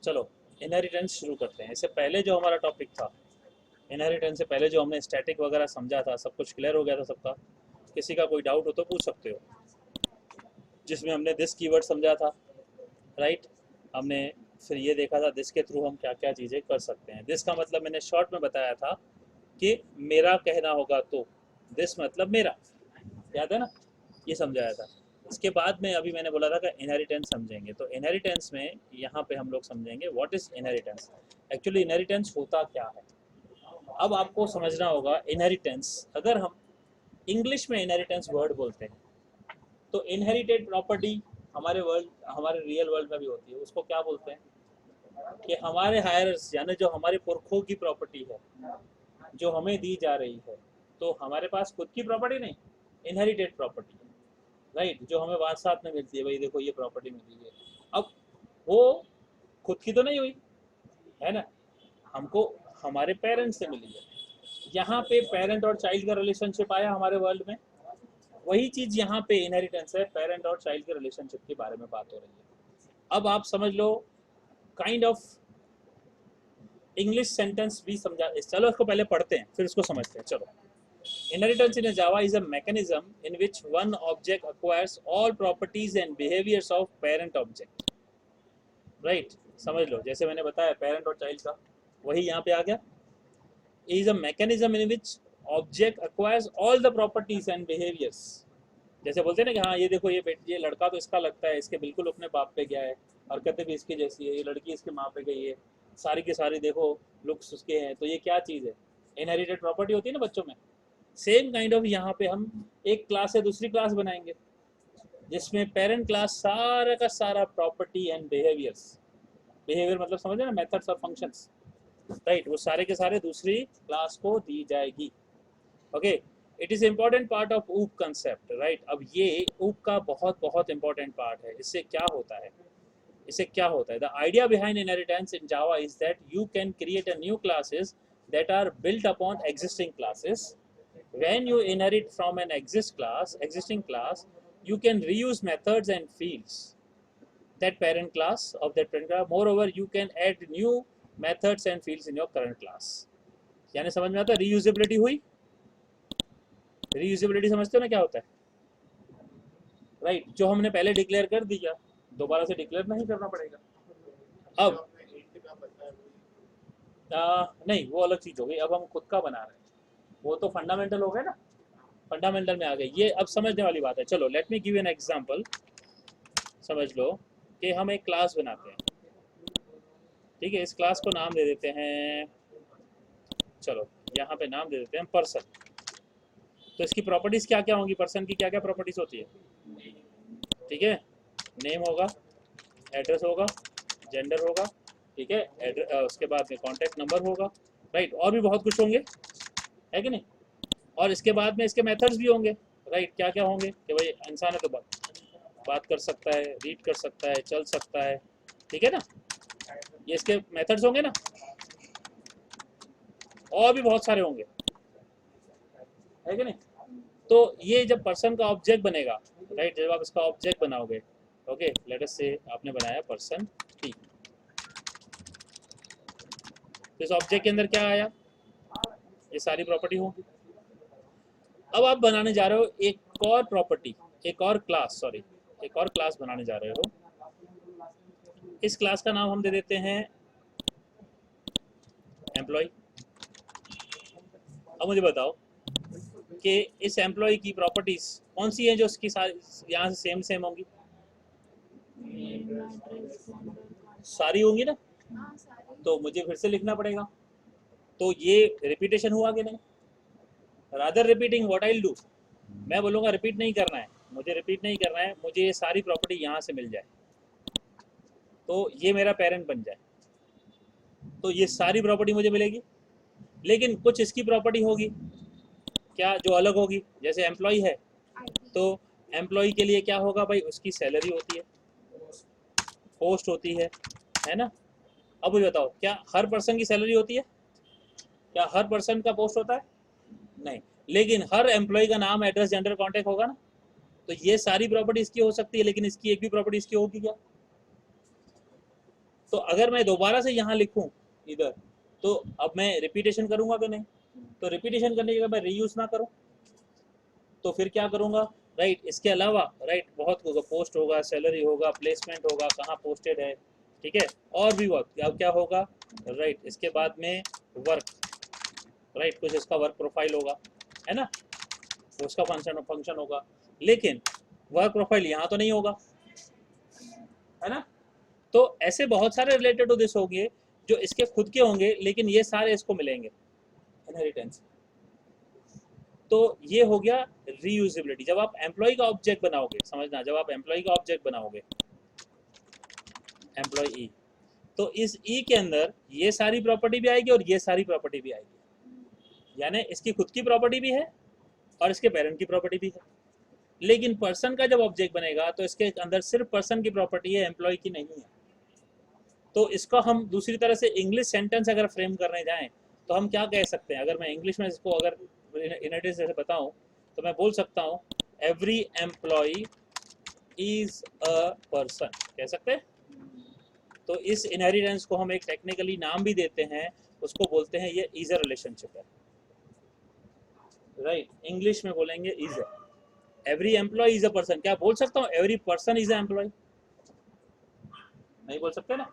चलो इनहेरिटेंस शुरू करते हैं। इससे पहले जो हमारा टॉपिक था, इनहेरिटेंस से पहले जो हमने स्टैटिक वगैरह समझा था, सब कुछ क्लियर हो गया था सबका? किसी का कोई डाउट हो तो पूछ सकते हो। जिसमें हमने दिस कीवर्ड समझा था, राइट। हमने फिर ये देखा था दिस के थ्रू हम क्या क्या चीज़ें कर सकते हैं। दिस का मतलब मैंने शॉर्ट में बताया था कि मेरा कहना होगा तो, दिस मतलब मेरा, याद है ना, ये समझाया था। इसके बाद में अभी मैंने बोला था कि इनहेरिटेंस समझेंगे। तो इनहेरिटेंस में यहाँ पे हम लोग समझेंगे what is inheritance. Actually inheritance होता क्या है, अब आपको समझना होगा। इनहेरिटेंस, अगर हम इंग्लिश में इनहेरिटेंस वर्ड बोलते हैं तो इनहेरिटेड प्रॉपर्टी हमारे वर्ल्ड, हमारे रियल वर्ल्ड में भी होती है। उसको क्या बोलते हैं कि हमारे हायर्स, यानी जो हमारे पुरखों की प्रॉपर्टी है जो हमें दी जा रही है, तो हमारे पास खुद की प्रॉपर्टी नहीं, इनहेरिटेड प्रॉपर्टी है, राइट, जो हमें वारसात में मिलती है। भाई देखो ये प्रॉपर्टी मिली है, अब वो खुद की तो नहीं हुई है ना, हमको हमारे पेरेंट्स से मिली है। यहाँ पे पेरेंट और चाइल्ड का रिलेशनशिप आया हमारे वर्ल्ड में, वही चीज यहाँ पे इनहेरिटेंस है, पेरेंट और चाइल्ड के रिलेशनशिप के बारे में बात हो रही है। अब आप समझ लो काइंड ऑफ इंग्लिश सेंटेंस भी समझा। चलो इसको पहले पढ़ते हैं फिर इसको समझते हैं। चलो, inheritance in a Java is a mechanism in which one object acquires all properties and behaviors of parent object, right? समझ लो, जैसे मैंने बताया पेरेंट और चाइल्ड का, वही यहाँ पे आ गया। is a mechanism in which object acquires all the properties and behaviors। जैसे बोलते हैं ना कि हाँ ये देखो ये लड़का तो इसका लगता है, इसके बिल्कुल अपने बाप पे गया है, हरकतें भी इसकी जैसी है, ये लड़की इसके माँ पे गई है, सारी की सारी देखो लुक्स उसके हैं, तो ये क्या चीज़ है, इनहेरिटेड प्रॉपर्टी होती है ना बच्चों में। सेम काइंड ऑफ यहाँ पे हम एक क्लास से दूसरी क्लास बनाएंगे जिसमें पेरेंट क्लास सारा का सारा प्रॉपर्टी एंड बिहेवियर्स, बिहेवियर मतलब समझे ना, मेथड्स और फंक्शंस, राइट, वो सारे के सारे दूसरी क्लास को दी जाएगी। Okay, it is important part of ऊप कंसेप्ट, राइट। अब ये ऊप का बहुत बहुत इंपॉर्टेंट पार्ट है। इससे क्या होता है, इससे क्या होता है, the idea behind inheritance in Java is that you can create a new classes that are built upon existing classes. When you inherit from an existing class, you can reuse methods and fields that parent class of that parent class. Moreover, you can add new methods and fields in your current class. यानी समझ में आता है, reusability हुई। Reusability समझते हो ना क्या होता है, राइट। जो हमने पहले डिक्लेयर कर दिया दोबारा से डिक्लेयर नहीं करना पड़ेगा। अब नहीं, वो अलग चीज हो गई। अब हम खुद का बना रहे हैं, वो तो फंडामेंटल हो गए ना, फंडामेंटल में आ गए ये। अब समझने वाली बात है। चलो let me give an example. समझ लो कि हम एक क्लास बनाते हैं, ठीक है। इस क्लास को नाम दे देते हैं, चलो यहाँ पे नाम दे देते हैं पर्सन। तो इसकी प्रॉपर्टीज क्या क्या होंगी, पर्सन की क्या क्या प्रॉपर्टीज होती है, ठीक है। नेम होगा, एड्रेस होगा, जेंडर होगा, ठीक है, उसके बाद में कॉन्टैक्ट नंबर होगा, राइट, और भी बहुत कुछ होंगे, है कि नहीं। और इसके बाद में इसके मेथड्स भी होंगे, राइट। क्या क्या होंगे कि भाई इंसान है तो बात कर सकता है, रीड कर सकता है, चल सकता है, ठीक है ना, ये इसके मेथड्स होंगे ना। और भी बहुत सारे होंगे, है कि नहीं। तो ये जब पर्सन का ऑब्जेक्ट बनेगा, राइट, जब आप इसका ऑब्जेक्ट बनाओगे, ओके, लेट अस से आपने बनाया पर्सन टी, तो इस ऑब्जेक्ट के अंदर क्या आया, ये सारी प्रॉपर्टी होगी। अब आप बनाने जा रहे हो एक और प्रॉपर्टी, एक और क्लास, सॉरी, एक और क्लास बनाने जा रहे हो। इस क्लास का नाम हम दे देते हैं एम्प्लॉय। अब मुझे बताओ कि इस एम्प्लॉय की प्रॉपर्टीज कौन सी है जो इसकी यहाँ से सेम सेम होंगी, सारी होंगी ना। तो मुझे फिर से लिखना पड़ेगा, तो ये रिपीटेशन हुआ कि नहीं, rather repeating what I will do, मैं बोलूँगा रिपीट नहीं करना है, मुझे रिपीट नहीं करना है, मुझे ये सारी प्रॉपर्टी यहाँ से मिल जाए, तो ये मेरा पेरेंट बन जाए, तो ये सारी प्रॉपर्टी मुझे मिलेगी। लेकिन कुछ इसकी प्रॉपर्टी होगी क्या जो अलग होगी, जैसे एम्प्लॉय है तो एम्प्लॉय के लिए क्या होगा भाई, उसकी सैलरी होती है, पोस्ट होती है ना। अब मुझे बताओ क्या हर पर्सन की सैलरी होती है, क्या हर पर्सन का पोस्ट होता है, नहीं। लेकिन हर एम्प्लॉय का नाम, एड्रेस, जेंडर, कॉन्टैक्ट होगा ना। तो ये सारी प्रॉपर्टी इसकी हो सकती है, लेकिन इसकी एक भी प्रॉपर्टी इसकी होगी क्या, तो अगर मैं दोबारा से यहाँ लिखूँ इधर, तो अब मैं रिपीटेशन करूँगा कि नहीं? तो रिपीटेशन करने की अगर मैं रीयूज ना करूँ तो फिर क्या करूँगा? राइट, इसके अलावा राइट बहुत होगा, पोस्ट होगा, सैलरी होगा, प्लेसमेंट होगा, कहाँ पोस्टेड है, ठीक है, और भी बहुत क्या होगा, राइट, इसके बाद में वर्क, राइट, कुछ इसका वर्क प्रोफाइल होगा, है ना, उसका फंक्शन होगा, लेकिन वर्क प्रोफाइल यहाँ तो नहीं होगा, है ना। तो ऐसे बहुत सारे रिलेटेड टू दिस होंगे जो इसके खुद के होंगे, लेकिन ये सारे इसको मिलेंगे इनहेरिटेंस। तो ये हो गया रीयूजेबिलिटी। जब आप एम्प्लॉय का ऑब्जेक्ट बनाओगे, समझना, जब आप एम्प्लॉय का ऑब्जेक्ट बनाओगे, एम्प्लॉय, तो इस ई के अंदर ये सारी प्रॉपर्टी भी आएगी और ये सारी प्रॉपर्टी भी आएगी, यानी इसकी खुद की प्रॉपर्टी भी है और इसके पेरेंट की प्रॉपर्टी भी है। लेकिन पर्सन का जब ऑब्जेक्ट बनेगा तो इसके अंदर सिर्फ पर्सन की प्रॉपर्टी है, एम्प्लॉय की नहीं है। तो इसको हम दूसरी तरह से इंग्लिश सेंटेंस अगर फ्रेम करने जाएं तो हम क्या कह सकते हैं? अगर मैं इंग्लिश में इसको अगर इनहेरिटेंस जैसे बताऊं तो मैं बोल सकता हूं every employ is a person, कह सकते हैं। तो इस इनहेरिटेंस को हम एक टेक्निकली नाम भी देते हैं, उसको बोलते हैं ये इज अ रिलेशनशिप है, राइट, इंग्लिश में बोलेंगे is a. Every employ is a person, क्या बोल सकता हूँ every person is a employ? नहीं बोल सकते ना,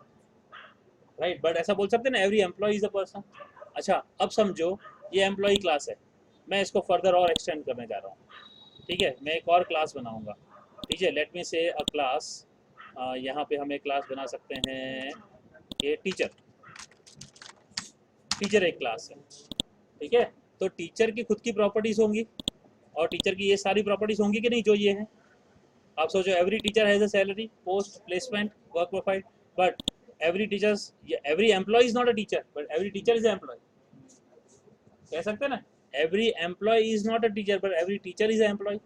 राइट, बट ऐसा बोल सकते हैं ना every employ is a person. अच्छा, अब समझो ये एम्प्लॉय क्लास है, मैं इसको फर्दर और एक्सटेंड करने जा रहा हूँ, ठीक है, मैं एक और क्लास बनाऊंगा, ठीक है, लेट मी से अ क्लास, यहाँ पे हम एक क्लास बना सकते हैं ये टीचर, टीचर एक क्लास है, ठीक है। तो टीचर की खुद की प्रॉपर्टीज होंगी और टीचर की ये सारी प्रॉपर्टीज होंगी कि नहीं जो ये हैं। आप सोचो every teacher has a salary, post, placement, work profile, but every teachers, every employ is not a teacher but every teacher is employ, कह सकते हैं ना, every employ is not a teacher but every teacher is employ.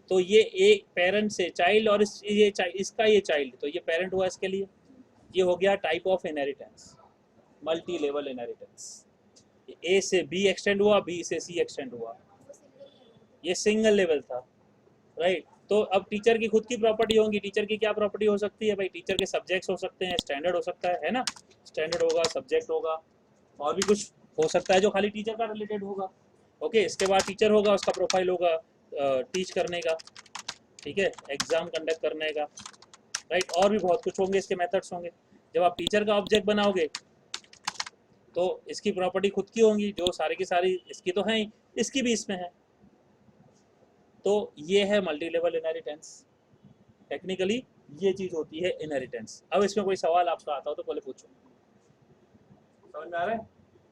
तो ये एक parent से child और इसका ये चाइल्ड, तो ये पेरेंट हुआ इसके लिए, ये हो गया type of inheritance, multi level inheritance. A से बी एक्सटेंड हुआ, बी से सी एक्सटेंड हुआ, ये सिंगल लेवल था, राइट। तो अब टीचर की खुद की प्रॉपर्टी होंगी, टीचर की क्या प्रॉपर्टी हो सकती है भाई? टीचर के सब्जेक्ट्स हो सकते हैं, स्टैंडर्ड हो सकता है ना, स्टैंडर्ड होगा, सब्जेक्ट होगा, और भी कुछ हो सकता है जो खाली टीचर का रिलेटेड होगा। ओके, इसके बाद टीचर होगा, उसका प्रोफाइल होगा टीच करने का, ठीक है, एग्जाम कंडक्ट करने का, राइट, और भी बहुत कुछ होंगे, इसके मेथड्स होंगे। जब आप टीचर का ऑब्जेक्ट बनाओगे तो इसकी प्रॉपर्टी खुद की होंगी, जो सारी की सारी इसकी तो है ही, इसकी भी इसमें है। तो ये है मल्टी लेवल इनहेरिटेंस, टेक्निकली ये चीज होती है इनहेरिटेंस। अब इसमें कोई सवाल आपका आता हो तो पहले पूछो, समझ में आ रहा है?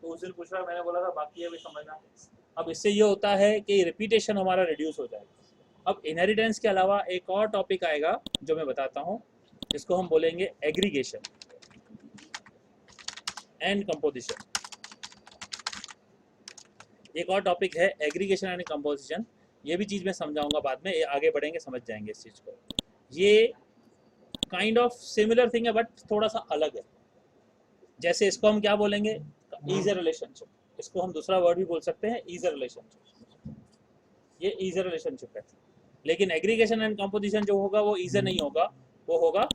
तो उस दिन पूछ रहा, मैंने बोला था बाकी है भी समझना। अब इससे ये होता है कि रिपीटेशन हमारा रिड्यूस हो जाएगा। अब इनहेरिटेंस के अलावा एक और टॉपिक आएगा जो मैं बताता हूँ, जिसको हम बोलेंगे एग्रीगेशन एंड कंपोजिशन। एक और टॉपिक है एग्रीगेशन एंड कंपोजिशन, ये भी चीज़ मैं समझाऊंगा बाद में, आगे बढ़ेंगे समझ जाएंगे इस चीज़ को। ये काइंड ऑफ सिमिलर थिंग है बट थोड़ा सा अलग है। जैसे इसको हम क्या बोलेंगे, इज अ रिलेशनशिप, इसको हम दूसरा वर्ड भी बोल सकते हैं इज अ रिलेशनशिप, ये इज अ रिलेशनशिप है। लेकिन एग्रीगेशन एंड कंपोजिशन जो होगा वो इज अ नहीं होगा, वो होगा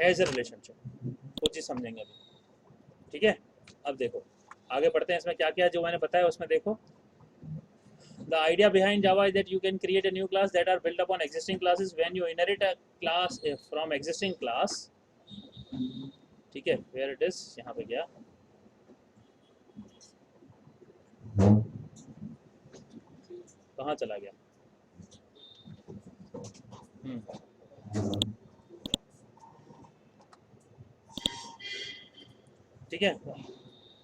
हैज अ रिलेशनशिप। वो चीज़ समझेंगे अभी, ठीक है। अब देखो आगे बढ़ते हैं, इसमें क्या क्या जो मैंने बताया उसमें देखो। The idea behind Java is that you can create a new class that are built upon existing classes when you inherit a class from existing class, ठीक है, where it is, यहाँ पे गया, कहाँ चला गया, ठीक है,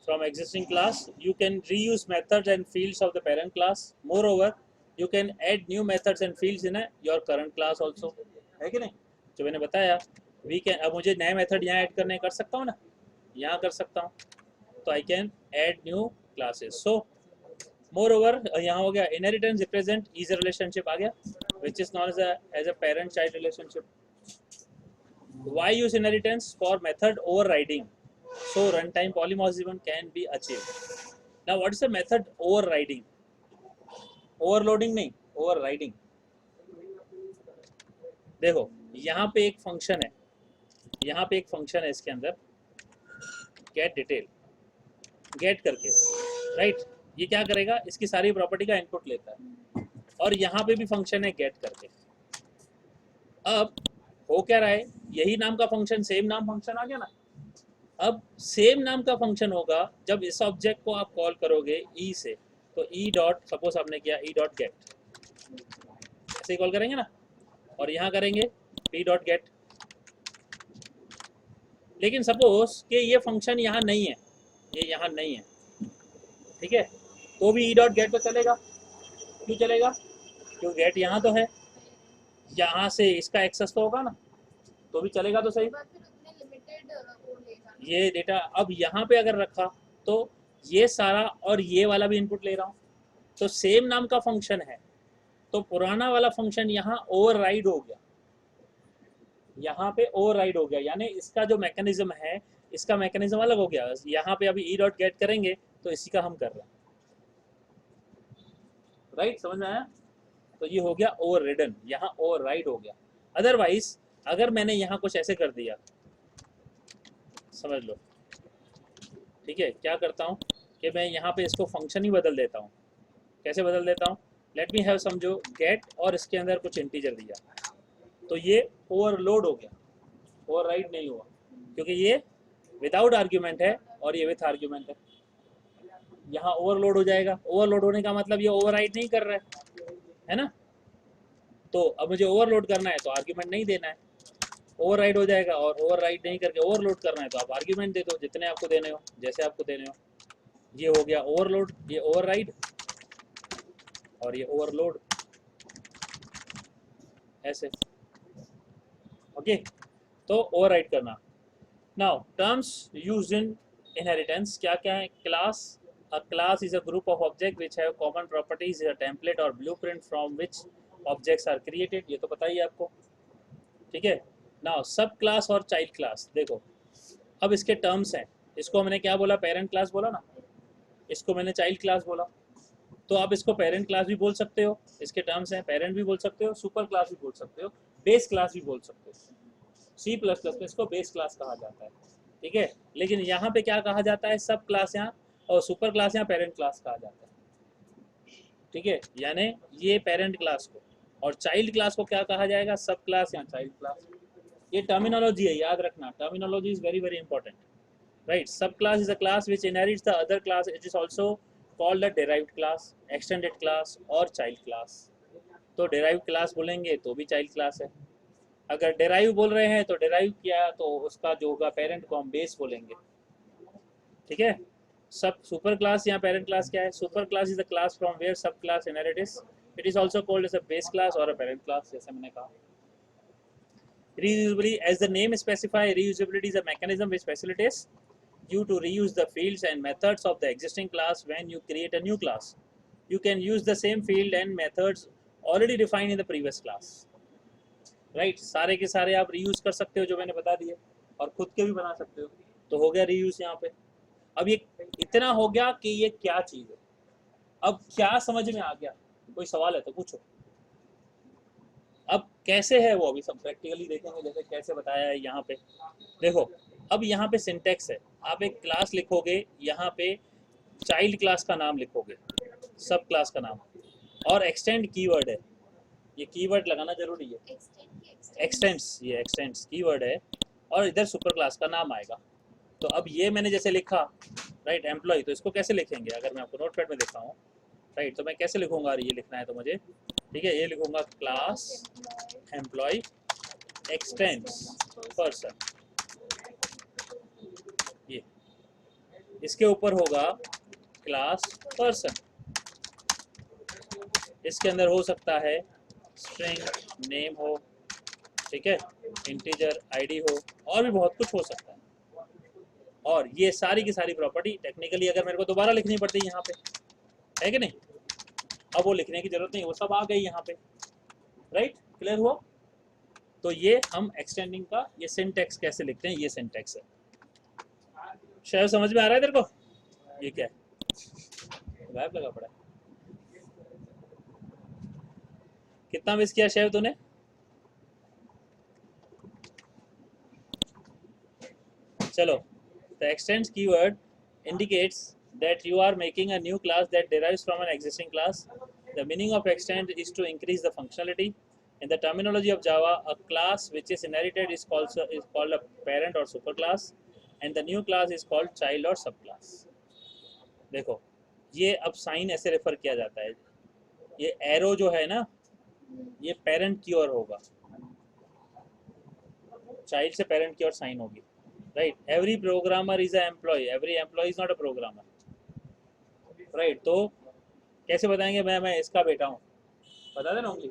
from existing class you can reuse methods and fields of the parent class. Moreover you can add new methods and fields in your current class also, है कि नहीं? जो मैंने बताया we can, अब मुझे नए मेथड यहाँ ऐड करने कर सकता हूँ ना, यहाँ कर सकता हूँ, तो I can add new classes. So moreover यहाँ हो गया inheritance represent is a relationship आ गया, which is known as a parent child relationship. Why use inheritance? For method overriding, so runtime polymorphism can be achieved. Now what is the method overriding? Overloading नहीं, overriding। देखो यहाँ पे एक function है, यहाँ पे एक फंक्शन है इसके अंदर गेट डिटेल, गेट करके, राइट। ये क्या करेगा, इसकी सारी प्रॉपर्टी का इनपुट लेता है, और यहाँ पे भी फंक्शन है गेट करके। अब हो क्या रहा है, यही नाम का फंक्शन, सेम नाम फंक्शन आ गया ना। अब सेम नाम का फंक्शन होगा जब इस ऑब्जेक्ट को आप कॉल करोगे ई से, तो ई डॉट, सपोज आपने किया ई डॉट गेट, ऐसे ही कॉल करेंगे ना, और यहाँ करेंगे पी डॉट गेट। लेकिन सपोज कि ये फंक्शन यहाँ नहीं है, ये यहाँ नहीं है, ठीक है, तो भी ई डॉट गेट तो चलेगा। क्यों चलेगा, क्योंकि गेट यहाँ तो है, यहाँ से इसका एक्सेस तो होगा ना, तो भी चलेगा तो सही। ये डेटा अब यहाँ पे अगर रखा तो ये सारा और ये वाला भी इनपुट ले रहा हूँ, तो सेम नाम का फंक्शन है, तो पुराना वाला फंक्शन यहाँ ओवरराइड हो गया, यहाँ पे ओवरराइड हो गया, यानी इसका जो मैकेनिज्म है, इसका मैकेनिज्म अलग हो गया। यहाँ पे अभी ई डॉट गेट करेंगे तो इसी का हम कर रहे हैं, राइट, समझ में आया। तो ये हो गया ओवररिडन, यहाँ ओवरराइड हो गया। अदरवाइज अगर मैंने यहाँ कुछ ऐसे कर दिया, समझ लो, ठीक है, क्या करता हूँ कि मैं यहाँ पे इसको फंक्शन ही बदल देता हूँ। कैसे बदल देता हूँ, लेट मी हैव समझो गेट और इसके अंदर कुछ इंटीजर दिया, तो ये ओवरलोड हो गया, ओवरराइड नहीं हुआ, क्योंकि ये विदाउट आर्ग्यूमेंट है और ये विथ आर्ग्यूमेंट है। यहाँ ओवरलोड हो जाएगा, ओवरलोड होने का मतलब ये ओवरराइड नहीं कर रहा है ना। तो अब मुझे ओवरलोड करना है तो आर्ग्यूमेंट नहीं देना है, ओवरराइड हो जाएगा, और ओवरराइड नहीं करके ओवरलोड करना है तो आप आर्ग्यूमेंट दे दो, जितने आपको देने हो, जैसे आपको देने हो। ये हो गया ओवरलोड, ये ओवरराइड, और ये ओवरलोड, ऐसे, ओके। तो ओवरराइड करना। Now terms used in inheritance क्या क्या है। Class, a class is a group of objects which have common properties, a template or blueprint from which objects are created, ये तो पता ही है आपको, ठीक है। नाउ सब क्लास और चाइल्ड क्लास, देखो अब इसके टर्म्स हैं, इसको मैंने क्या बोला, पेरेंट क्लास बोला ना, इसको मैंने चाइल्ड क्लास बोला, तो आप इसको पेरेंट क्लास भी बोल सकते हो, इसके टर्म्स हैं, पेरेंट भी बोल सकते हो, सुपर क्लास भी बोल सकते हो, बेस क्लास भी बोल सकते हो। सी प्लस प्लस में इसको बेस क्लास कहा जाता है, ठीक है। लेकिन यहाँ पे क्या कहा जाता है, सब क्लास यहाँ, और सुपर क्लास यहाँ पेरेंट क्लास कहा जाता है, ठीक है। यानी ये पेरेंट क्लास को, और चाइल्ड क्लास को क्या कहा जाएगा, सब क्लास या चाइल्ड क्लास। ये टर्मिनोलॉजी है, याद रखना, terminology is very very important, right. Sub class is a class which inherits the other class, it is also called a derived class, extended class और चाइल्ड क्लास। तो derived class बोलेंगे तो भी child class है, अगर derive बोल रहे हैं तो डेराइव किया तो उसका जो होगा पेरेंट को हम बेस बोलेंगे, ठीक है। सब सुपर क्लास या पेरेंट क्लास क्या है, super class is the class from where sub class inherits, it is also called as a base class और अ पेरेंट क्लास, जैसे मैंने कहा। Reusability, as the name specify, reusability is a mechanism which facilitates you to reuse the fields and methods of the existing class when you create a new class. You can use the same field and methods already defined in the previous class. Right? सारे के सारे आप reuse कर सकते हो जो मैंने बता दिए, और खुद के भी बना सकते हो, तो हो गया reuse यहाँ पे। अब ये इतना हो गया कि ये क्या चीज़ है। अब क्या समझ में आ गया, कोई सवाल है तो पूछो। अब कैसे है वो अभी सब प्रैक्टिकली देखेंगे, जैसे कैसे बताया है यहाँ पे। देखो अब यहाँ पे सिंटेक्स है, आप एक क्लास लिखोगे, यहाँ पे चाइल्ड क्लास का नाम लिखोगे, सब क्लास का नाम, और एक्सटेंड कीवर्ड है, ये कीवर्ड लगाना जरूरी है, एक्सटेंड्स, ये एक्सटेंड्स कीवर्ड है, और इधर सुपर क्लास का नाम आएगा। तो अब ये मैंने जैसे लिखा, राइट, एम्प्लॉय, तो इसको कैसे लिखेंगे, अगर मैं आपको नोटपैड में देखता हूँ, राइट, तो मैं कैसे लिखूंगा, ये लिखना है तो मुझे, ठीक है, ये लिखूंगा क्लास एम्प्लॉय एक्सटेंड्स पर्सन, ये इसके ऊपर होगा क्लास पर्सन, इसके अंदर हो सकता है स्ट्रिंग नेम हो, ठीक है, इंटीजर आईडी हो, और भी बहुत कुछ हो सकता है। और ये सारी की सारी प्रॉपर्टी टेक्निकली अगर मेरे को दोबारा लिखनी पड़ती है यहाँ पे, है कि नहीं, अब वो लिखने की जरूरत नहीं, वो सब आ गई यहाँ पे, राइट, क्लियर हुआ। तो ये हम एक्सटेंडिंग का ये सिंटेक्स कैसे लिखते हैं, ये सिंटेक्स है, शायद समझ में आ रहा है तेरे को। ये क्या है, गायब लगा पड़ा है, कितना मिस किया शेव तूने। चलो, the extends keyword indicates that you are making a new class that derives from an existing class. The meaning of extend is to increase the functionality. In the terminology of Java, a class which is inherited is called a parent or superclass, and the new class is called child or subclass. देखो, ये अब sign ऐसे refer किया जाता है, ये arrow जो है ना, ये पेरेंट की ओर होगा, चाइल्ड से पेरेंट की ओर साइन होगी, right. Every programmer is a employ, every employ is not a programmer, right. तो कैसे बताएंगे मैं इसका बेटा हूँ, बता देना उंगली,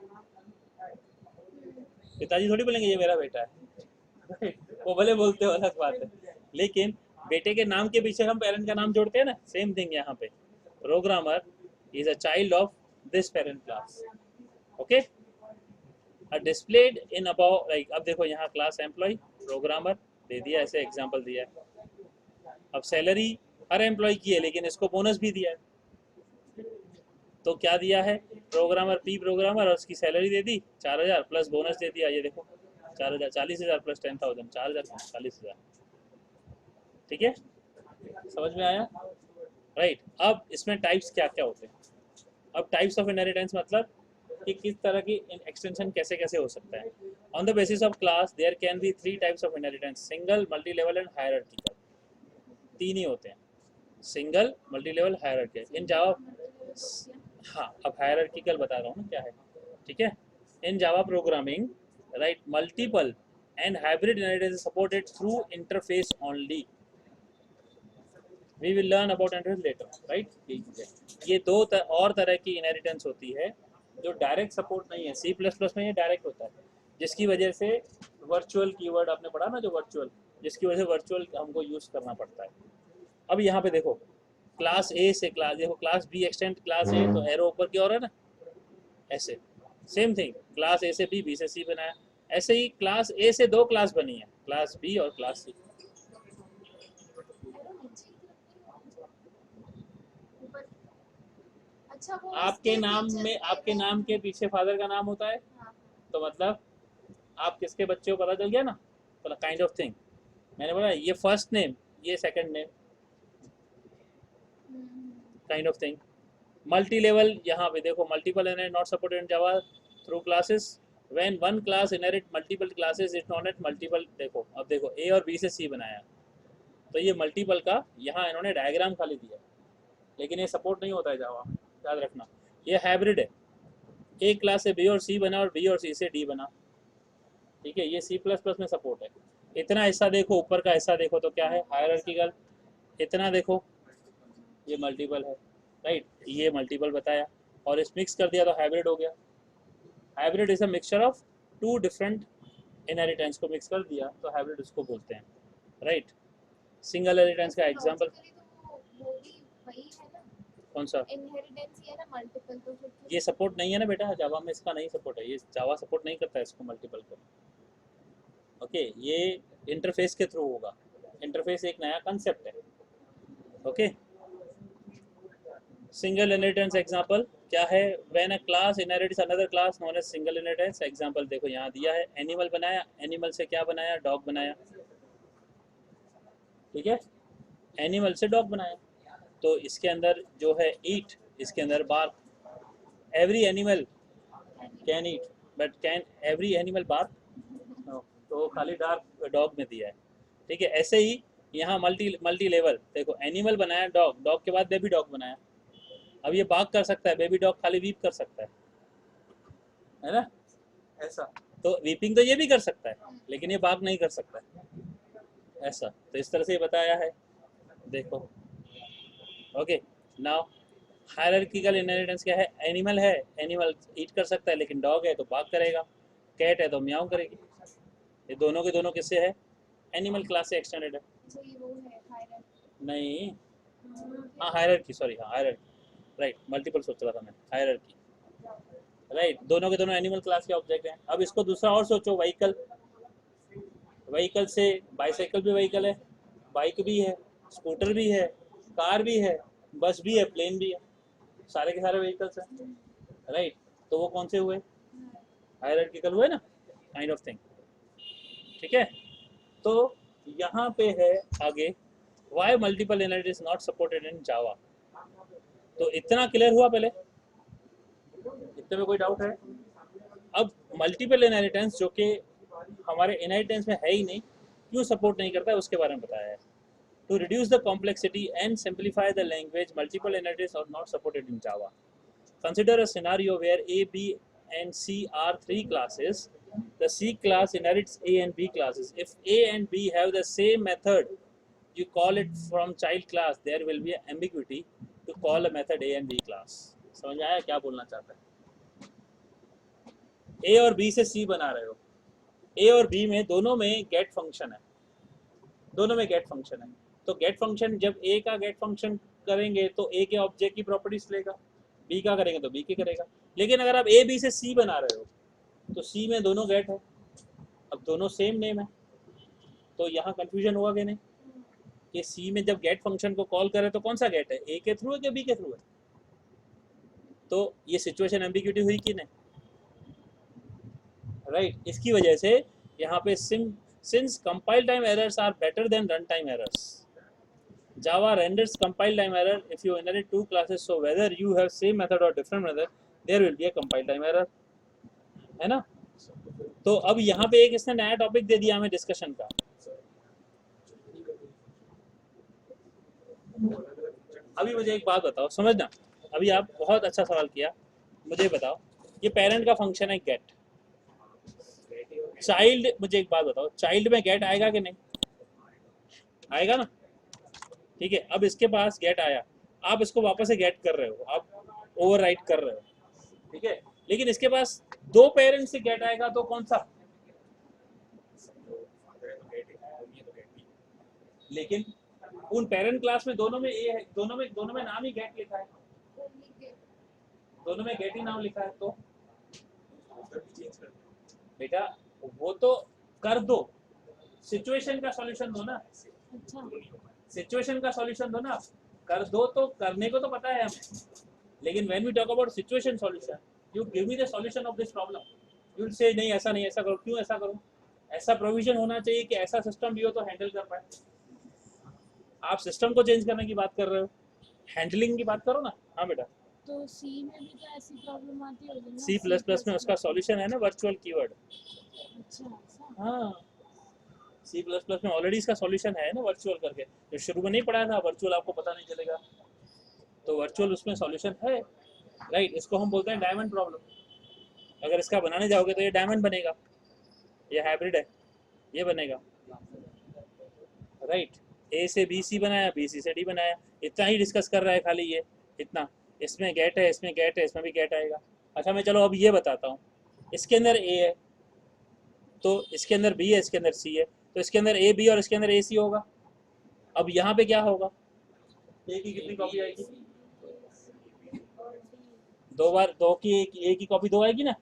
पिताजी थोड़ी बोलेंगे ये मेरा बेटा है, वो भले बोलते हो अलग बात है, लेकिन बेटे के नाम के पीछे हम पेरेंट का नाम जोड़ते हैं ना, सेम थिंग यहाँ पे. Programmer is a child of this parent class. Okay, displayed in about, like अब देखो यहाँ क्लास एम्प्लॉय प्रोग्रामर दे दिया, ऐसे एग्जांपल दिया है. अब सैलरी हर एम्प्लॉय की है, लेकिन इसको बोनस भी दिया है, तो क्या दिया है, प्रोग्रामर पी प्रोग्रामर, और उसकी सैलरी दे दी 4000 प्लस बोनस दे दिया, ये देखो 4000, 40,000 प्लस 10,000, 4000, 40,000. ठीक है, समझ में आया, राइट. अब इसमें टाइप्स क्या क्या होते हैं. अब टाइप्स ऑफ इनहेरिटेंस मतलब कि किस तरह की एक्सटेंशन कैसे कैसे हो सकता है. On the basis of class there can be 3 types of inheritance, single, multi level and hierarchical. 3 ही होते हैं, single, multi level, hierarchical. In Java, हाँ अब हायरार्किकल बता रहा हूँ ना क्या है, ठीक है. In Java programming, right, multiple and hybrid inheritance supported through interface only. We will learn about interface later, right. ये दो और तरह की इनहेरिटेंस होती है जो डायरेक्ट सपोर्ट नहीं है. सी प्लस प्लस में ये डायरेक्ट होता है, जिसकी वजह से वर्चुअल कीवर्ड आपने पढ़ा ना, जो वर्चुअल, जिसकी वजह से वर्चुअल हमको यूज़ करना पड़ता है. अब यहाँ पे देखो, क्लास ए से क्लास, देखो क्लास बी एक्सटेंड क्लास ए, तो एरो ऊपर की ओर है ना, ऐसे. सेम थिंग, क्लास ए से बी से सी बनाया, ऐसे ही क्लास ए से 2 क्लास बनी है, क्लास बी और क्लास सी. अच्छा, वो आपके नाम में, आपके नाम के पीछे फादर का नाम होता है, हाँ. तो मतलब आप किसके बच्चे हो पता चल गया ना, तो काइंड ऑफ थिंग. मैंने बोला ये फर्स्ट नेम, ये second name, kind of thing. Multi level, यहाँ पे देखो multiple inherit not supported in Java through classes. When one class inherit multiple classes is not at multiple. देखो अब देखो ए और बी से सी बनाया, तो ये मल्टीपल का यहाँ इन्होंने डायग्राम खाली दिया, लेकिन ये सपोर्ट नहीं होता है जावा में, याद रखना. ये हाइब्रिड है, एक क्लास से बी और सी बना और बी और सी से डी बना, ठीक है. ये सी प्लस प्लस में सपोर्ट है. इतना हिस्सा देखो, ऊपर का हिस्सा देखो तो क्या है, हायरार्किकल. इतना देखो, ये मल्टीपल है, राइट. ये मल्टीपल बताया और इस मिक्स कर दिया तो हाइब्रिड हो गया. Hybrid is a mixture of 2 different inheritance को मिक्स कर दिया, तो हाइब्रिड उसको बोलते हैं, राइट. सिंगल इनहेरिटेंस का एग्जांपल वो भी वही है ना, कौन सा, इनहेरिटेंस ही है ना, मल्टीपल. तो फिर ये सपोर्ट नहीं है ना बेटा, जावा में इसका नहीं सपोर्ट है, ये जावा सपोर्ट नहीं करता है इसको मल्टीपल को. ओके, ये इंटरफेस के थ्रू होगा. इंटरफेस एक नया कंसेप्ट है. ओके, सिंगल इनहेरिटेंस एग्जांपल क्या है, when a class inherits another class known as single inheritance. Example देखो यहाँ दिया है, एनिमल बनाया, एनिमल से क्या बनाया, डॉग बनाया, ठीक है. एनिमल से डॉग बनाया, तो इसके अंदर जो है ईट, इसके अंदर bark. Every animal can eat, but can every animal bark, no. तो खाली डार्क डॉग में दिया है, ठीक है. ऐसे ही यहाँ मल्टी लेवल देखो, एनिमल बनाया, डॉग, डॉग के बाद बेबी डॉग बनाया. अब ये बाग कर सकता है, बेबी डॉग खाली वीप कर सकता है ना, ऐसा. तो वीपिंग तो ये भी कर सकता है, लेकिन ये बाग नहीं कर सकता है, ऐसा. तो इस तरह से ये बताया है, देखो. ओके, नाउ हायरार्किकल इनहेरिटेंस क्या है, एनिमल है, एनिमल ईट कर सकता है, लेकिन डॉग है तो बाग करेगा, कैट है तो म्याऊ करेगी. ये दोनों के दोनों किससे है, एनिमल क्लास से एक्सटेंडेड है. जो ये वो है हायरार्की. नहीं, हाँ हायरार्की, सॉरी, हाँ हायरार्की, राइट. मल्टीपल सोच रहा था मैं, हायरार्की, राइट. दोनों के दोनों एनिमल क्लास के ऑब्जेक्ट हैं. अब इसको दूसरा और सोचो, व्हीकल, व्हीकल से बाइसाइकिल भी व्हीकल है, बाइक भी है, स्कूटर भी है, कार भी है, बस भी है, प्लेन भी है, सारे के सारे व्हीकल्स हैं, राइट. तो वो कौन से हुए, हायरार्किकल हुए ना, काइंड ऑफ थिंग, ठीक है. तो यहाँ पे है आगे why multiple inheritance not supported in Java. तो इतना क्लियर हुआ पहले, इतने में कोई डाउट है? अब मल्टीपल इनहेरिटेंस जो कि हमारे इनहेरिटेंस में है ही नहीं, क्यों सपोर्ट नहीं करता है उसके बारे में बताया है। To reduce the complexity and simplify the language, multiple inheritance are not supported in Java. Consider a scenario where A, B, and C are three classes. The C class inherits A and B classes. If A and B have the same method, you call it from child class. There will be an ambiguity to call a method A and B class. समझ आया क्या बोलना चाहता है? A और B से C बना रहे हो, A और B में दोनों में गेट फंक्शन है, दोनों में गेट फंक्शन है। तो गेट फंक्शन जब ए का गेट फंक्शन करेंगे तो ए के ऑब्जेक्ट की प्रॉपर्टीज लेगा, बी का करेंगे तो बी के करेगा। लेकिन अगर आप ए बी से सी बना रहे हो तो सी में दोनों गेट है, अब दोनों सेम नेम है, तो यहाँ कंफ्यूजन हुआ कि नहीं कि सी में जब गेट फंक्शन को कॉल करे तो कौन सा गेट है, ए के थ्रू है कि बी के थ्रू है? तो ये सिचुएशन एम्बिग्यूटी हुई कि नहीं? राइट, इसकी वजह से यहाँ पे since compile time errors are better than runtime errors, Java renders compile time error if you inherit two classes. So whether you have same method or different method, there will be a compile time error, है ना? तो अब यहाँ पे एक इसने नया topic दे दिया हमें डिस्कशन का। अभी मुझे एक बात बताओ, समझना, अभी आप बहुत अच्छा सवाल किया, मुझे बताओ ये पेरेंट का फंक्शन है गेट, चाइल्ड, मुझे एक बात बताओ चाइल्ड में गेट आएगा कि नहीं आएगा ना? ठीक है, अब इसके पास गेट आया, आप इसको वापस से गेट कर रहे हो, आप ओवरराइट कर रहे हो, ठीक है, लेकिन इसके पास दो पेरेंट्स से गेट आएगा तो कौन सा? लेकिन उन पेरेंट क्लास में दोनों में ए है, दोनों में नाम ही गेट लिखा है, दोनों में गेट ही नाम लिखा है, तो बेटा वो तो कर दो, सिचुएशन का सॉल्यूशन दो ना, सिचुएशन का सॉल्यूशन दो ना, कर दो तो करने को तो पता है हमें, लेकिन when we talk about situation solution, you give me the solution of this problem, you will say नहीं ऐसा नहीं ऐसा करो, क्यों ऐसा करो? ऐसा प्रोविजन होना चाहिए कि ऐसा सिस्टम भी हो तो हैंडल कर पाए। आप सिस्टम को चेंज करने की बात कर रहे हो, हैंडलिंग की बात करो ना। हाँ बेटा, तो सी में भी तो ऐसी प्रॉब्लम आती होगी ना, सी प्लस प्लस में उसका सॉल्यूशन है ना वर्चुअल कीवर्ड। अच्छा, हाँ, सी प्लस प्लस में ऑलरेडी इसका सॉल्यूशन है ना वर्चुअल करके, जो शुरू में नहीं पढ़ाया था वर्चुअल, आपको पता नहीं चलेगा, तो वर्चुअल उसमें सॉल्यूशन है, राइट। इसको हम बोलते हैं डायमंड प्रॉब्लम। अगर इसका बनाने जाओगे तो ये डायमंड बनेगा, ये हाइब्रिड है, ये बनेगा, राइट। ए से बी सी बनाया, बी सी से डी बनाया, इतना ही डिस्कस कर रहा है खाली ये, इतना। इसमें गेट है, इसमें गेट है, इसमें भी गेट आएगा। अच्छा मैं चलो अब ये बताता हूँ, इसके अंदर ए है तो इसके अंदर बी है, इसके अंदर सी है, तो इसके अंदर ए बी और इसके अंदर ए सी होगा। अब यहाँ पे क्या होगा, ए की कितनी कॉपी आएगी? दो बार, दो की एक, ए की कॉपी दो आएगी ना।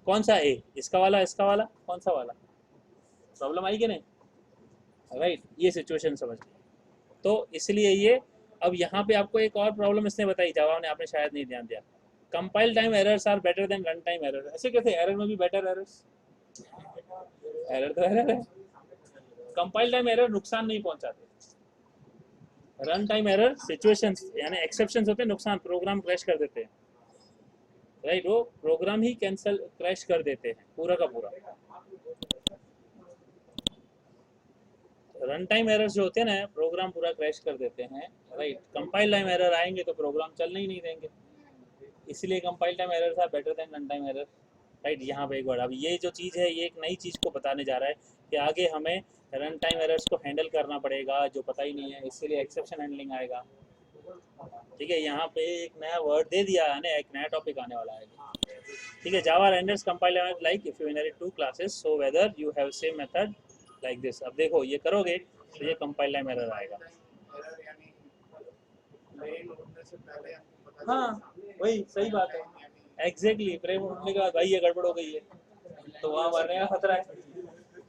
कौन सा ए, इसका वाला, इसका वाला, कौन सा वाला? प्रॉब्लम आई कि नहीं? राइट, ये सिचुएशन समझ ली। तो इसलिए ये, अब यहाँ पे आपको एक और प्रॉब्लम इसने बताई, जावा ने, आपने शायद नहीं ध्यान दिया, compile time errors are better then run time error. ऐसे कैसे, एरर में भी बेटर एरर्स? एरर तो एरर है, कंपाइल टाइम एरर नुकसान नहीं पहुंचाते, रन टाइम एरर सिचुएशंस यानी एक्सेप्शंस होते हैं, नुकसान, प्रोग्राम क्रैश कर देते हैं, राइट, वो प्रोग्राम ही कैंसल क्रैश कर देते हैं पूरा का पूरा। रन टाइम एरर्स जो होते हैं ना, प्रोग्राम पूरा क्रैश कर देते हैं, राइट। कंपाइल टाइम एरर आएंगे तो प्रोग्राम चलने ही नहीं देंगे, इसलिए compile time errors are better then run time error, right. यहाँ पे एक बार, अब ये जो चीज़ है ये एक नई चीज़ को बताने जा रहा है कि आगे हमें रन टाइम एरर्स को हैंडल करना पड़ेगा जो पता ही नहीं है, इसलिए एक्सेप्शन हैंडलिंग आएगा, ठीक है। यहाँ पे एक नया वर्ड दे दिया है ना, एक नया टॉपिक आने वाला है, ठीक है। Java renders compile like if you inherit two classes, so whether you have same method like this. अब देखो ये करोगे तो ये कंपाइल टाइम एरर आएगा। हाँ वही सही बात है, एग्जैक्टली। फ्रेम उठने के बाद भाई ये गड़बड़ हो गई है, तो वहाँ मरने का खतरा है,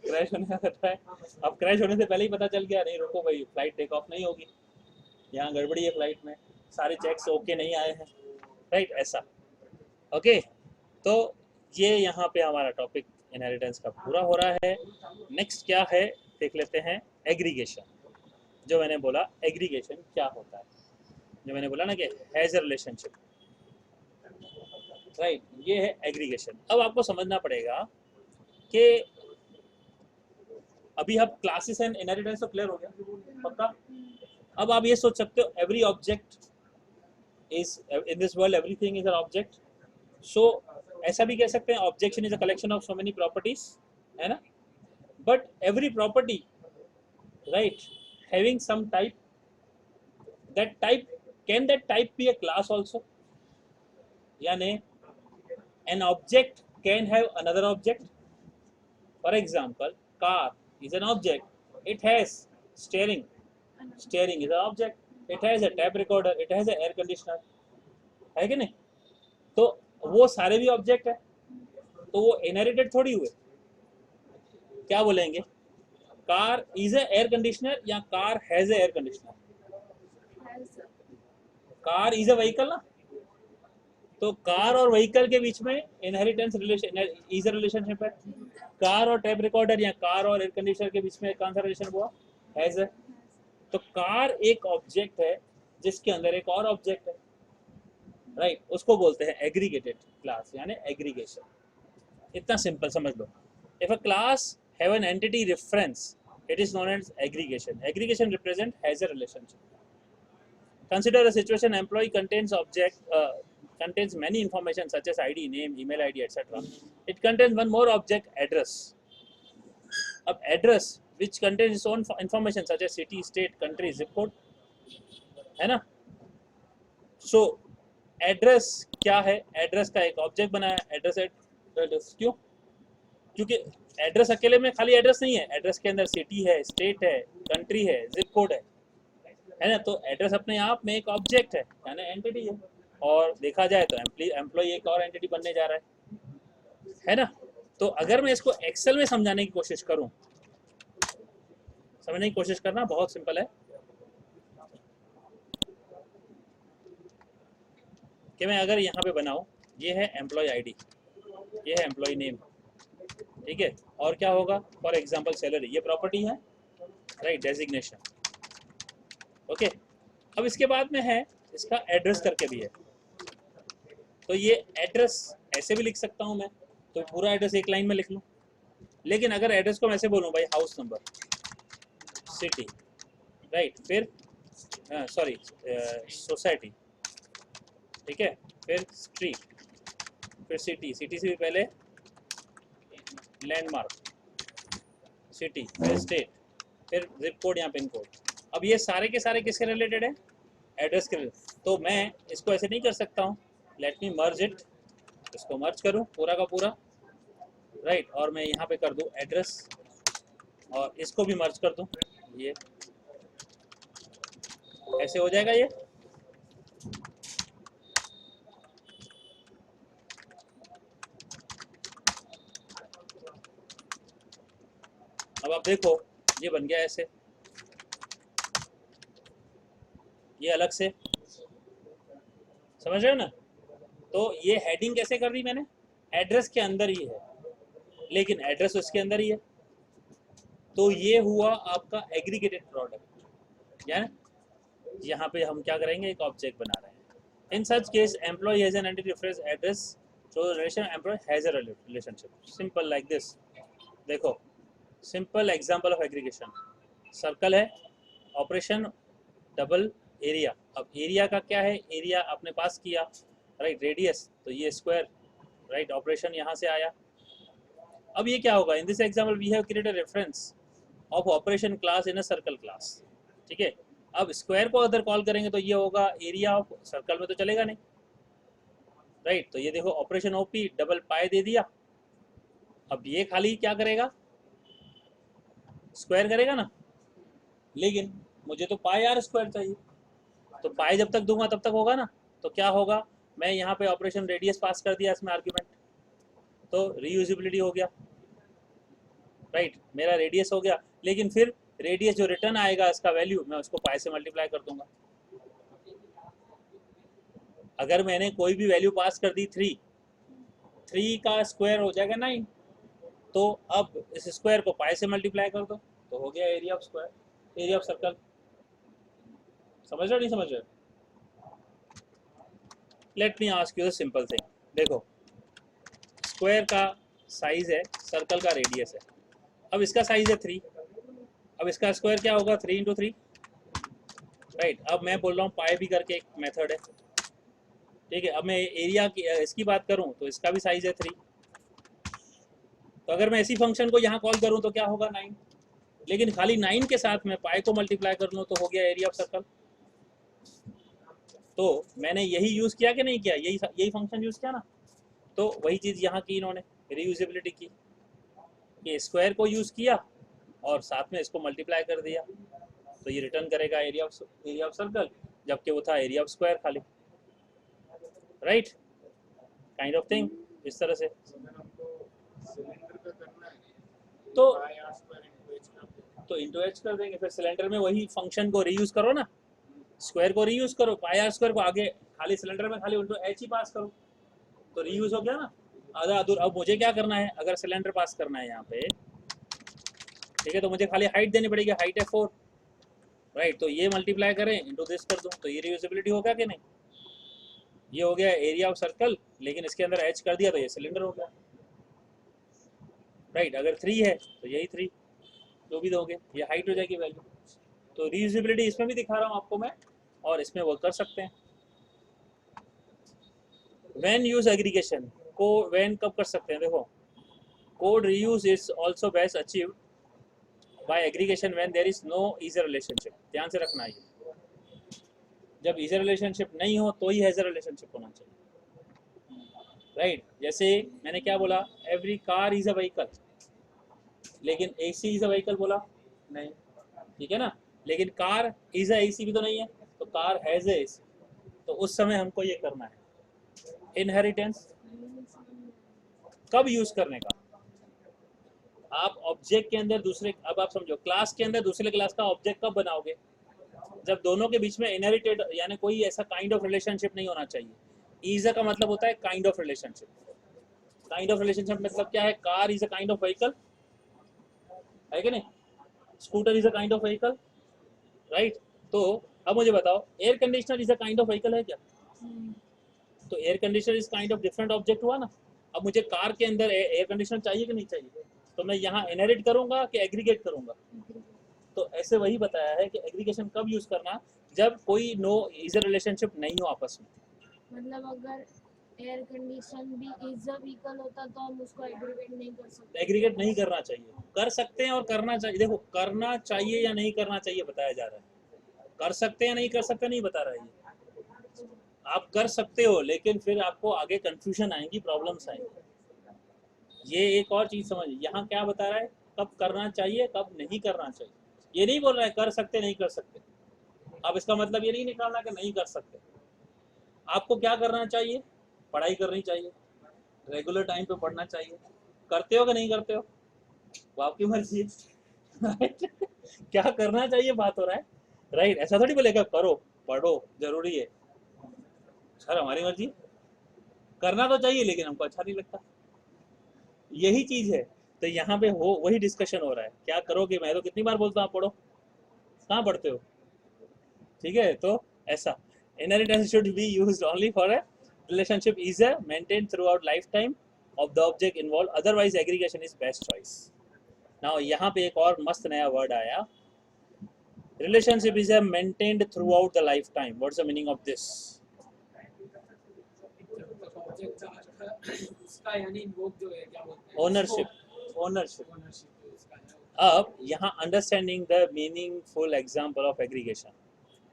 क्रैश होने का खतरा है। अब क्रैश होने से पहले ही पता चल गया, नहीं रुको भाई, फ्लाइट टेक ऑफ नहीं होगी, यहाँ गड़बड़ी है फ्लाइट में, सारे चेक्स ओके नहीं आए हैं, राइट, ऐसा। ओके, तो ये यहाँ पे हमारा टॉपिक इनहेरिटेंस का पूरा हो रहा है। नेक्स्ट क्या है, देख लेते हैं एग्रीगेशन। जो मैंने बोला एग्रीगेशन क्या होता है, जो मैंने बोला ना कि हैज अ रिलेशनशिप, राइट, ये है एग्रीगेशन। अब आपको समझना पड़ेगा कि अभी आप क्लासेस एंड इनहेरिटेंस तो क्लियर हो गया पक्का। अब आप ये सोच सकते हो every object is in this world, everything is an object. So ऐसा भी कह सकते हैं objection is a collection of so many properties, है ना। But every property, right, having some type, that type, can that type be a class also? यानी an object can have another object. For example, car is an object, it has steering, steering is an object, it has a tape recorder, it has a air conditioner, है कि नहीं। तो वो सारे भी object है, तो वो इनहेरिटेड थोड़ी हुए। क्या बोलेंगे, car is a air conditioner या car has a air conditioner. Car is a vehicle ना, तो कार और व्हीकल के बीच में inheritance relation is a relationship है। कार और टेप रिकॉर्डर या कार और एयर कंडीशनर के बीच में कौन सा रिलेशन हुआ, हैज है। तो कार एक ऑब्जेक्ट है जिसके अंदर एक और ऑब्जेक्ट है, राइट, उसको बोलते हैं एग्रीगेटेड क्लास यानी एग्रीगेशन। इतना सिंपल समझ लो। If a class have an entity reference, it is known as aggregation. Aggregation represent has a relationship. Consider a situation employee contains many information such as ID, name, email ID, etc. It contains one more object, address. अब address which contains its own information such as city, state, country, zip code, है ना। So address क्या है, address का एक object बनाया, address क्यों, क्योंकि एड्रेस अकेले में खाली एड्रेस नहीं है, एड्रेस के अंदर सिटी है, स्टेट है, कंट्री है, जिप कोड है ना। तो एड्रेस अपने आप में एक ऑब्जेक्ट है यानी एंटिटी है। और देखा जाए तो एम्प्लॉय एक और एंटिटी बनने जा रहा है ना। तो अगर मैं इसको एक्सेल में समझाने की कोशिश करूं, समझने की कोशिश करना बहुत सिंपल है कि मैं अगर यहाँ पे बनाऊं, ये है एम्प्लॉय आईडी, ये है एम्प्लॉय नेम, ठीक है। और क्या होगा, फॉर एग्जांपल सैलरी, ये प्रॉपर्टी है, राइट, डेजिग्नेशन, ओके। अब इसके बाद में है इसका एड्रेस करके भी है। तो ये एड्रेस ऐसे भी लिख सकता हूँ मैं, तो पूरा एड्रेस एक लाइन में लिख लूँ। लेकिन अगर एड्रेस को मैं ऐसे बोलूँ भाई, हाउस नंबर, सिटी, राइट, फिर सॉरी सोसाइटी, ठीक है, फिर स्ट्रीट, फिर सिटी, सिटी से भी पहले लैंडमार्क, सिटी, फिर स्टेट, फिर जिप कोड या पिन कोड। अब ये सारे के सारे किसके रिलेटेड है, एड्रेस के रिलेटेड। तो मैं इसको ऐसे नहीं कर सकता हूँ, लेट मी मर्ज इट, इसको मर्ज करूँ पूरा का पूरा, राइट, और मैं यहाँ पे कर दूँ एड्रेस और इसको भी मर्ज कर दूँ, ये ऐसे हो जाएगा ये। अब आप देखो ये बन गया ऐसे, ये अलग से, समझ रहे हो ना। तो ये हेडिंग कैसे कर दी मैंने, एड्रेस के अंदर ही है लेकिन एड्रेस उसके अंदर ही है। तो ये हुआ आपका एग्रीगेटेड प्रोडक्ट, यानी यहाँ पे हम क्या करेंगे, एक ऑब्जेक्ट बना रहे हैं। In such case employ has an entity reference address, so relation employ has a relationship, simple like this. देखो simple example of aggregation, circle है, ऑपरेशन डबल एरिया। अब एरिया का क्या है, एरिया अपने पास किया, राइट, रेडियस, तो ये स्क्वायर, राइट, ऑपरेशन यहाँ से आया। अब ये क्या होगा, in this example we have created reference of operation class in a circle class, ठीक है। अब स्क्वायर को अदर कॉल करेंगे तो ये होगा एरिया ऑफ सर्कल में, तो चलेगा नहीं, राइट। तो ये देखो ऑपरेशन ओपी डबल पाई दे दिया। अब ये खाली क्या करेगा, स्क्वायर करेगा ना, लेकिन मुझे तो पाई आर स्क्वायर चाहिए, तो पाई जब तक दूंगा तब तक होगा ना। तो क्या होगा, मैं यहाँ पे ऑपरेशन रेडियस पास कर दिया इसमें आर्ग्यूमेंट, तो रीयूजिबिलिटी हो गया, राइट, मेरा रेडियस हो गया। लेकिन फिर रेडियस जो रिटर्न आएगा इसका वैल्यू, मैं उसको पाई से मल्टीप्लाई कर दूंगा। अगर मैंने कोई भी वैल्यू पास कर दी 3, 3 का स्क्वायर हो जाएगा 9, तो अब इस स्क्वायर को पाई से मल्टीप्लाई कर दो, तो हो गया area of square, area of circle. समझ रहे हो नहीं समझ रहे? Let me ask you the simple thing. देखो, स्क्वायर का साइज है, सर्कल का रेडियस है। अब इसका साइज है 3, अब इसका स्क्वायर क्या होगा? 3 इंटू 3, राइट। अब मैं बोल रहा हूँ पाई भी करके एक मेथड है, ठीक है। अब मैं एरिया की इसकी बात करूँ तो इसका भी साइज है 3। तो अगर मैं इसी फंक्शन को यहाँ कॉल करूँ तो क्या होगा? 9। लेकिन खाली 9 के साथ मैं पाई को मल्टीप्लाई कर लूँ तो हो गया एरिया ऑफ सर्कल। तो मैंने यही यूज किया कि नहीं किया? यही फंक्शन यूज किया ना। तो वही चीज यहाँ की, इन्होंने रीयूजेबिलिटी की, कि स्क्वायर को यूज किया और साथ में इसको मल्टीप्लाई कर दिया, तो ये रिटर्न करेगा एरिया ऑफ सर्कल, जबकि वो था एरिया ऑफ स्क्वायर खाली, राइट। काइंड ऑफ थिंग इस तरह से। तो इंटू एच कर देंगे, फिर सिलेंडर में वही फंक्शन को रीयूज करो ना, स्क्वायर को रीयूज करो, पाई आर स्क्वायर को आगे खाली सिलेंडर में खाली इंटू एच ही पास करो, तो रीयूज हो गया ना आधा अधूरा। अब मुझे क्या करना है? अगर सिलेंडर पास करना है यहाँ पे, ठीक है, तो मुझे खाली हाइट देनी पड़ेगी, हाइट है 4, राइट। तो ये मल्टीप्लाई करें इंटू दिस कर दूं, तो ये रीयूजेबिलिटी होगा कि नहीं? ये हो गया एरिया ऑफ सर्कल, लेकिन इसके अंदर एच कर दिया तो ये सिलेंडर हो गया, राइट। अगर 3 है तो यही 3 जो भी दोगे ये हाइट हो जाएगी वैल्यू। तो रीयूजेबिलिटी इसमें भी दिखा रहा हूँ आपको मैं, और इसमें वो कर सकते हैं। व्हेन यूज एग्रीगेशन को व्हेन कब कर सकते हैं? देखो, code reuse is also best achieved by aggregation when there is no is a relationship. ध्यान से रखना है, जब ईजर रिलेशनशिप नहीं हो तो ही हैजर रिलेशनशिप होना चाहिए, राइट। जैसे मैंने क्या बोला? Every car is a vehicle, लेकिन एसी इज अ व्हीकल बोला नहीं, ठीक है ना। लेकिन कार इज अ एसी भी तो नहीं है, तो कार हैज अ एसी। तो उस समय हमको ये करना है, इनहेरिटेंस कब यूज करने का। आप ऑब्जेक्ट के अंदर दूसरे, अब आप समझो, क्लास के अंदर दूसरे क्लास का ऑब्जेक्ट कब बनाओगे? जब दोनों के बीच में इनहेरिटेड यानी कोई ऐसा काइंड ऑफ रिलेशनशिप नहीं होना चाहिए। इज का मतलब होता है kind of relationship. Kind of relationship मतलब क्या है? Car is a kind of vehicle, है कि नहीं? Scooter is a kind of vehicle, right. तो अब मुझे बताओ, air conditioner is a kind of vehicle है क्या? तो air conditioner is kind of different object हुआ ना। अब मुझे कार के अंदर एयर कंडीशनर चाहिए कि नहीं चाहिए? तो मैं यहाँ इनहेरिट करूंगा कि एग्रीगेट करूंगा? तो ऐसे वही बताया है कि एग्रीगेशन कब यूज करना, जब कोई नो इजर रिलेशनशिप नहीं हो आपस में। मतलब अगर एयर कंडीशन भी इज अ व्हीकल होता तो हम उसको एग्रीगेट नहीं कर सकते। एग्रीगेट नहीं करना चाहिए, कर सकते हैं और करना चाहिए। देखो, करना चाहिए या नहीं करना चाहिए बताया जा रहा है, कर सकते हैं या नहीं कर सकते नहीं बता रहा है ये। आप कर सकते हो, लेकिन फिर आपको आगे कंफ्यूजन आएंगी, प्रॉब्लम्स आएंगी। ये एक और चीज समझ, यहाँ क्या बता रहा है? कब करना चाहिए कब नहीं करना चाहिए। ये नहीं बोल रहा है कर सकते नहीं कर सकते। अब इसका मतलब ये नहीं निकालना कि नहीं कर सकते। आपको क्या करना चाहिए? पढ़ाई करनी चाहिए, रेगुलर टाइम पे पढ़ना चाहिए। करते हो कि नहीं करते हो? वो आपकी मर्जी है। क्या करना चाहिए बात हो रहा है, राइट। ऐसा थोड़ी बोलेगा करो पढ़ो जरूरी है, सर हमारी मर्जी। करना तो चाहिए लेकिन हमको अच्छा नहीं लगता, यही चीज है। तो यहाँ पे हो वही डिस्कशन हो रहा है, क्या करोगे? मैं तो कितनी बार बोलता हूँ आप पढ़ो, कहाँ पढ़ते हो? ठीक है, तो ऐसा inheritance should be used only for a relationship is a maintained throughout lifetime of the object involved, otherwise aggregation is best choice. now यहाँ पे एक और मस्त नया वर्ड आया, relationship is a maintained throughout the lifetime. what's the meaning of this? उसका यानी वो जो है क्या बोलते हैं, ओनरशिप, ओनरशिप। ओनरशिप उसका है। अब यहाँ understanding the meaningful example of aggregation.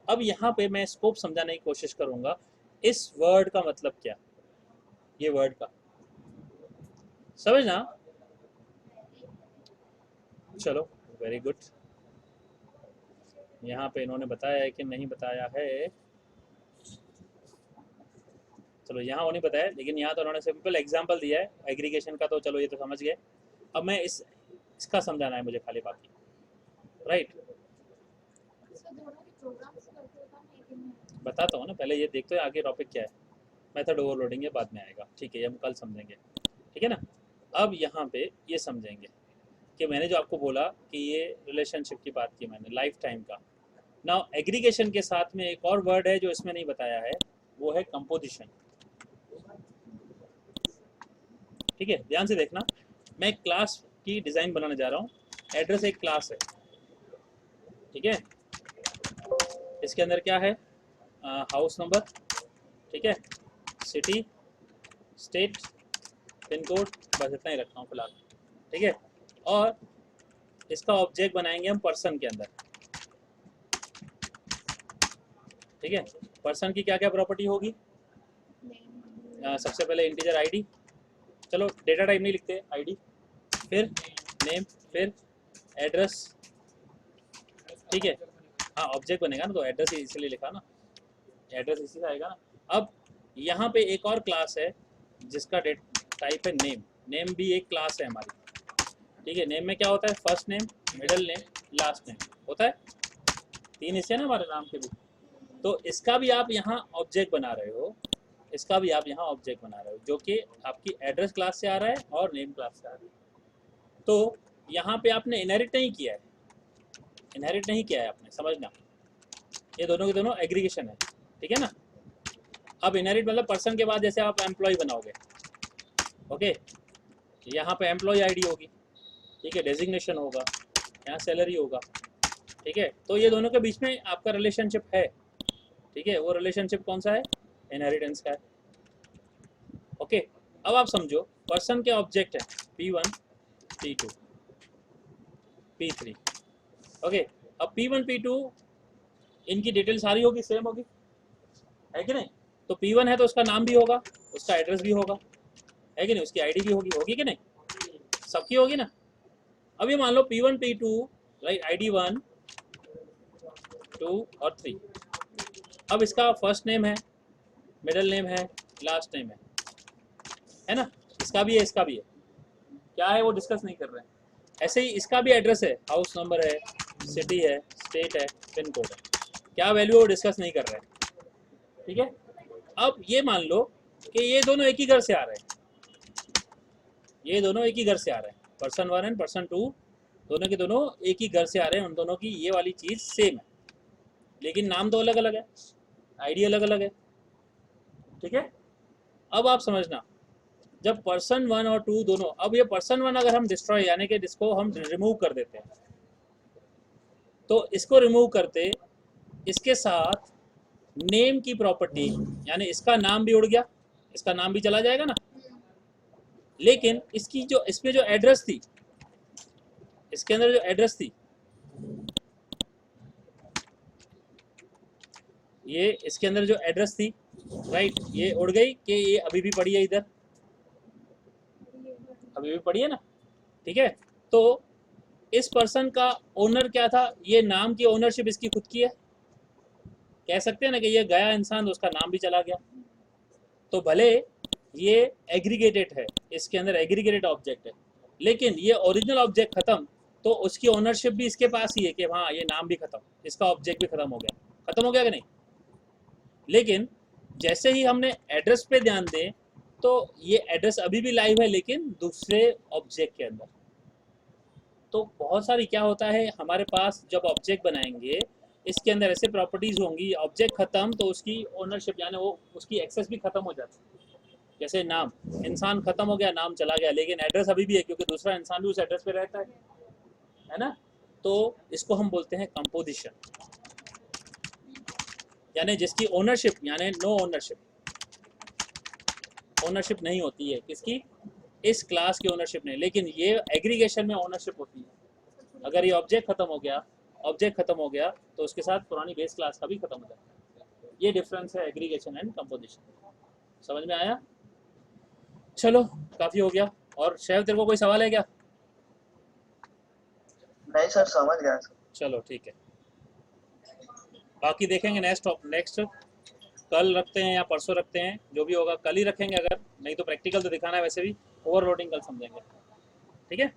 अब यहाँ पे मैं स्कोप समझाने की कोशिश करूंगा, इस वर्ड का मतलब क्या, ये वर्ड का समझना। चलो वेरी गुड। यहाँ पे इन्होंने बताया है कि नहीं बताया है, चलो यहाँ वो नहीं बताया, लेकिन यहाँ तो उन्होंने सिंपल एग्जाम्पल दिया है एग्रीगेशन का, तो चलो ये तो समझ गए। अब मैं इसका समझाना है मुझे खाली बाकी, राइट। इसका दोनों के प्रोग्राम्स करते होता है कि नहीं? बताता हूँ ना, पहले ये देखते हैं आगे टॉपिक क्या है। मेथड ओवरलोडिंग है बाद में आएगा, ठीक है, ये हम कल समझेंगे, ठीक है ना। अब यहाँ पे ये समझेंगे, कि मैंने जो आपको बोला कि ये रिलेशनशिप की बात की मैंने लाइफ टाइम का। नाउ एग्रीगेशन के साथ में एक और वर्ड है जो इसमें नहीं बताया है, वो है कंपोजिशन। ठीक है, ध्यान से देखना, मैं एक क्लास की डिज़ाइन बनाने जा रहा हूँ। एड्रेस एक क्लास है, ठीक है। इसके अंदर क्या है, हाउस नंबर, ठीक है, सिटी, स्टेट, पिन कोड, बस इतना ही रखता हूँ फिलहाल, ठीक है। और इसका ऑब्जेक्ट बनाएंगे हम पर्सन के अंदर, ठीक है। पर्सन की क्या क्या प्रॉपर्टी होगी, सबसे पहले इंटीजर आईडी, चलो डेटा टाइप नहीं लिखते, आईडी, फिर नेम, फिर एड्रेस, ठीक है। हाँ ऑब्जेक्ट बनेगा ना, तो एड्रेस इसलिए लिखा ना, एड्रेस इसी से आएगा ना। अब यहाँ पे एक और क्लास है जिसका टाइप है नेम। नेम भी एक क्लास है हमारी, ठीक है। नेम में क्या होता है, first name, middle name, last name होता है, 3 हिस्से हैं ना हमारे नाम के भी। तो इसका भी आप यहाँ ऑब्जेक्ट बना रहे हो, इसका भी आप यहाँ ऑब्जेक्ट बना रहे हो, जो कि आपकी एड्रेस क्लास से आ रहा है और नेम क्लास से आ रहा है। तो यहाँ पे आपने इनहेरिट नहीं किया है, इनहेरिट नहीं किया है आपने, समझना, ये दोनों के दोनों एग्रीगेशन है, ठीक है ना। अब इनहेरिट मतलब पर्सन के बाद जैसे आप एम्प्लॉय बनाओगे, ओके, यहाँ पे एम्प्लॉय आईडी होगी, ठीक है, डेजिग्नेशन होगा, यहाँ सैलरी होगा, ठीक है। तो ये दोनों के बीच में आपका रिलेशनशिप है, ठीक है। वो रिलेशनशिप कौन सा है, इनहेरिटेंस का है, ओके। अब आप समझो पर्सन के ऑब्जेक्ट है P1, P2, P3, ओके। अब P1, P2 इनकी डिटेल सारी होगी, सेम होगी, है कि नहीं। तो P1 है तो उसका नाम भी होगा, उसका एड्रेस भी होगा, है कि नहीं, उसकी आईडी भी होगी, होगी कि नहीं, सबकी होगी ना। अब ये मान लो P1, P2, राइट, आईडी 1, 2 और 3। अब इसका फर्स्ट नेम है, मिडिल नेम है, लास्ट नेम है ना, इसका भी है, इसका भी है, क्या है वो डिस्कस नहीं कर रहे हैं। ऐसे ही इसका भी एड्रेस है, हाउस नंबर है, सिटी है, स्टेट है, पिन कोड है, क्या वैल्यू वो डिस्कस नहीं कर रहे हैं, ठीक है। अब ये मान लो कि ये दोनों एक ही घर से आ रहे हैं, ये दोनों एक ही घर से आ रहे हैं, पर्सन 1 एंड पर्सन 2 दोनों के दोनों एक ही घर से आ रहे हैं, उन दोनों की ये वाली चीज़ सेम है, लेकिन नाम तो अलग अलग है, आईडी अलग अलग है, ठीक है। अब आप समझना, जब पर्सन 1 और 2 दोनों, अब ये पर्सन 1 अगर हम डिस्ट्रॉय यानी कि जिसको हम रिमूव कर देते हैं, तो इसको रिमूव करते इसके साथ नेम की प्रॉपर्टी, यानी इसका नाम भी उड़ गया, इसका नाम भी चला जाएगा ना। लेकिन इसकी जो इसमें जो एड्रेस थी, इसके अंदर जो एड्रेस थी, ये इसके अंदर जो एड्रेस थी, राइट, ये उड़ गई कि ये अभी भी पड़ी है इधर, अभी भी पड़ी है ना, ठीक है। तो इस पर्सन का ओनर क्या था, ये नाम की ओनरशिप इसकी खुद की है, कह सकते हैं ना कि ये गया इंसान तो उसका नाम भी चला गया। तो भले ये एग्रीगेटेड है, इसके अंदर एग्रीगेटेड ऑब्जेक्ट है, लेकिन ये ओरिजिनल ऑब्जेक्ट खत्म, तो उसकी ओनरशिप भी इसके पास ही है कि हाँ ये नाम भी खत्म, इसका ऑब्जेक्ट भी खत्म हो गया कि नहीं। लेकिन जैसे ही हमने एड्रेस पे ध्यान दें, तो ये एड्रेस अभी भी लाइव है, लेकिन दूसरे ऑब्जेक्ट के अंदर। तो बहुत सारी क्या होता है हमारे पास, जब ऑब्जेक्ट बनाएंगे इसके अंदर ऐसे प्रॉपर्टीज होंगी, ऑब्जेक्ट खत्म तो उसकी ओनरशिप यानी वो उसकी एक्सेस भी खत्म हो जाती है। जैसे नाम, इंसान खत्म हो गया, नाम चला गया, लेकिन एड्रेस अभी भी है, क्योंकि दूसरा इंसान भी उस एड्रेस पे रहता है ना। तो इसको हम बोलते हैं कंपोजिशन, यानी जिसकी ओनरशिप यानी नो ओनरशिप, ओनरशिप नहीं होती है किसकी, इस क्लास की ओनरशिप नहीं, लेकिन ये एग्रीगेशन में ओनरशिप होती है। अगर ये ऑब्जेक्ट खत्म हो गया तो उसके साथ पुरानी बेस क्लास का भी खत्म हो जाता है। ये डिफरेंस है एग्रीगेशन एंड कंपोजिशन, समझ में आया। चलो काफी हो गया। और शेफ तेरे को कोई सवाल है क्या? नहीं सर, समझ गया सर। चलो ठीक है, बाकी देखेंगे नेक्स्ट कल रखते हैं या परसों रखते हैं, जो भी होगा कल ही रखेंगे, अगर नहीं तो प्रैक्टिकल तो दिखाना है, वैसे भी ओवरलोडिंग कल समझेंगे, ठीक है।